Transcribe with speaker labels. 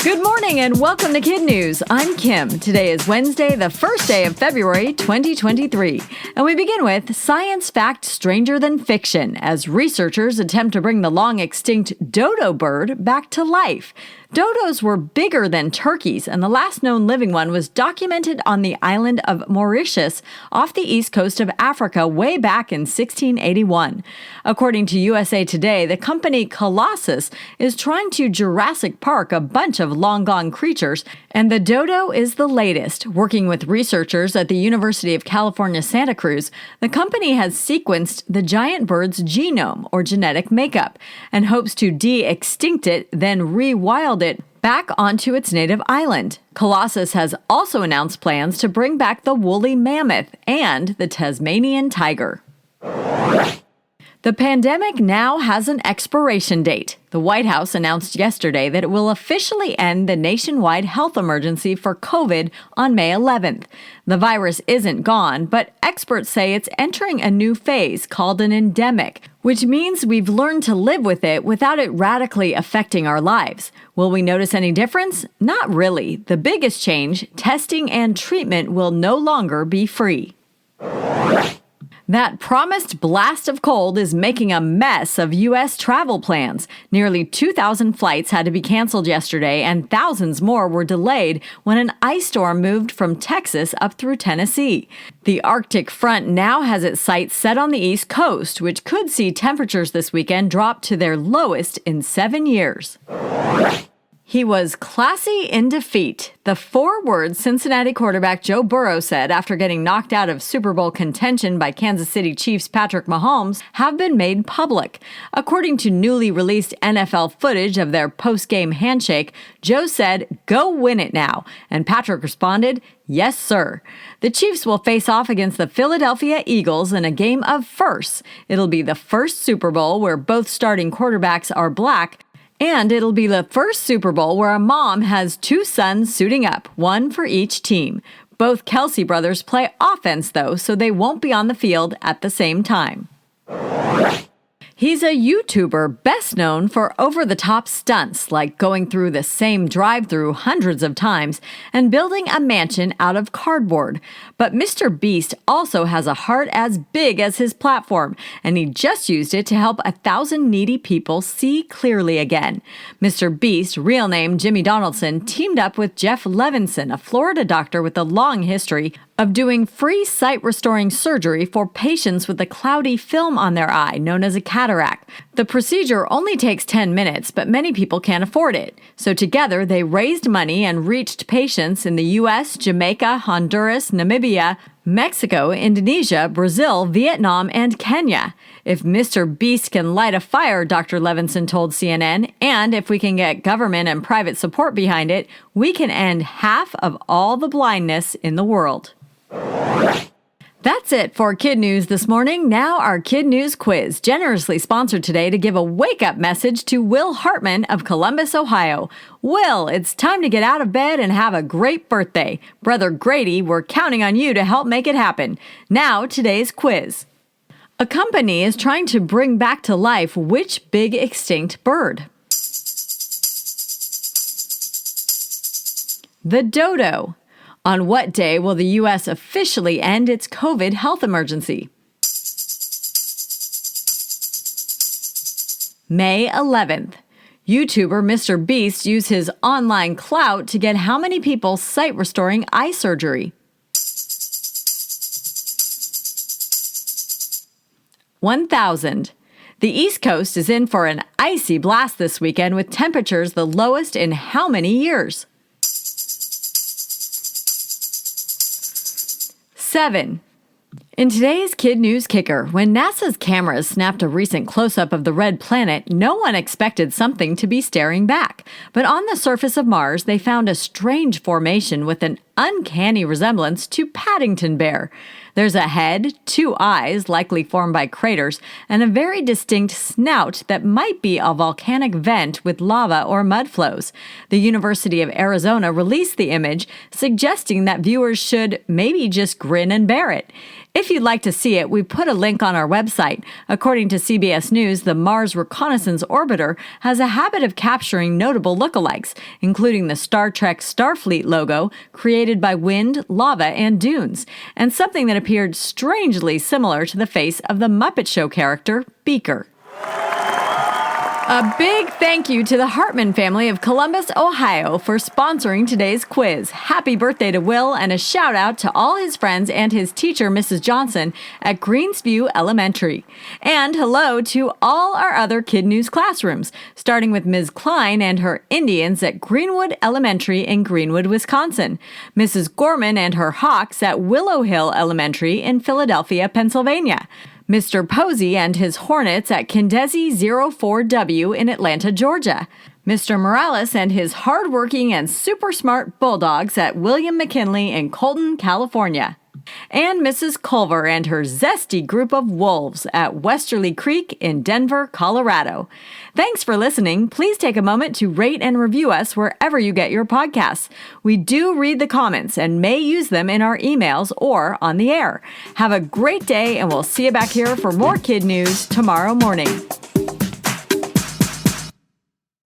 Speaker 1: Good morning and welcome to KidNuz. I'm Kim. Today is Wednesday, the first day of February 2023. And we begin with science fact stranger than fiction as researchers attempt to bring the long extinct dodo bird back to life. Dodos were bigger than turkeys, and the last known living one was documented on the island of Mauritius off the east coast of Africa way back in 1681. According to USA Today, the company Colossus is trying to Jurassic Park a bunch of long-gone creatures, and the dodo is the latest. Working with researchers at the University of California, Santa Cruz, the company has sequenced the giant bird's genome, or genetic makeup, and hopes to de-extinct it, then rewild it back onto its native island. Colossus has also announced plans to bring back the woolly mammoth and the Tasmanian tiger. The pandemic now has an expiration date. The White House announced yesterday that it will officially end the nationwide health emergency for COVID on May 11th. The virus isn't gone, but experts say it's entering a new phase called an endemic, which means we've learned to live with it without it radically affecting our lives. Will we notice any difference? Not really. The biggest change, testing and treatment will no longer be free. That promised blast of cold is making a mess of U.S. travel plans. Nearly 2,000 flights had to be canceled yesterday, and thousands more were delayed when an ice storm moved from Texas up through Tennessee. The Arctic front now has its sights set on the East Coast, which could see temperatures this weekend drop to their lowest in 7 years. He was classy in defeat. The four-word Cincinnati quarterback Joe Burrow said after getting knocked out of Super Bowl contention by Kansas City Chiefs Patrick Mahomes have been made public. According to newly released NFL footage of their post-game handshake, Joe said, "Go win it now." And Patrick responded, "Yes, sir." The Chiefs will face off against the Philadelphia Eagles in a game of firsts. It'll be the first Super Bowl where both starting quarterbacks are black, and it'll be the first Super Bowl where a mom has two sons suiting up, one for each team. Both Kelsey brothers play offense, though, so they won't be on the field at the same time. He's a YouTuber best known for over-the-top stunts, like going through the same drive-thru hundreds of times and building a mansion out of cardboard. But Mr. Beast also has a heart as big as his platform, and he just used it to help 1,000 needy people see clearly again. Mr. Beast, real name Jimmy Donaldson, teamed up with Jeff Levinson, a Florida doctor with a long history of doing free sight-restoring surgery for patients with a cloudy film on their eye, known as a cataract. The procedure only takes 10 minutes, but many people can't afford it. So together, they raised money and reached patients in the U.S., Jamaica, Honduras, Namibia, Mexico, Indonesia, Brazil, Vietnam, and Kenya. If Mr. Beast can light a fire, Dr. Levinson told CNN, and if we can get government and private support behind it, we can end half of all the blindness in the world. That's it for KidNuz this morning. Now our KidNuz quiz, generously sponsored today to give a wake-up message to Will Hartman of Columbus, Ohio. Will, it's time to get out of bed and have a great birthday. Brother Grady, we're counting on you to help make it happen. Now, today's quiz. A company is trying to bring back to life which big extinct bird? The dodo. On what day will the U.S. officially end its COVID health emergency? May 11th. YouTuber Mr. Beast used his online clout to get how many people sight-restoring eye surgery? 1,000. The East Coast is in for an icy blast this weekend with temperatures the lowest in how many years? 7. In today's KidNuz Kicker, when NASA's cameras snapped a recent close-up of the red planet, no one expected something to be staring back. But on the surface of Mars, they found a strange formation with an uncanny resemblance to Paddington Bear. There's a head, 2 eyes, likely formed by craters, and a very distinct snout that might be a volcanic vent with lava or mud flows. The University of Arizona released the image, suggesting that viewers should maybe just grin and bear it. If you'd like to see it, we put a link on our website. According to CBS News, the Mars Reconnaissance Orbiter has a habit of capturing notable lookalikes, including the Star Trek Starfleet logo, created by wind, lava, and dunes, and something that appeared strangely similar to the face of the Muppet Show character, Beaker. A big thank you to the Hartman family of Columbus, Ohio for sponsoring today's quiz. Happy birthday to Will, and a shout out to all his friends and his teacher, Mrs. Johnson, at Greensview Elementary. And hello to all our other KidNuz classrooms, starting with Ms. Klein and her Indians at Greenwood Elementary in Greenwood, Wisconsin, Mrs. Gorman and her Hawks at Willow Hill Elementary in Philadelphia, Pennsylvania, Mr. Posey and his Hornets at Kindesi 04W in Atlanta, Georgia, Mr. Morales and his hardworking and super smart Bulldogs at William McKinley in Colton, California, and Mrs. Culver and her zesty group of wolves at Westerly Creek in Denver, Colorado. Thanks for listening. Please take a moment to rate and review us wherever you get your podcasts. We do read the comments and may use them in our emails or on the air. Have a great day, and we'll see you back here for more KidNuz tomorrow morning.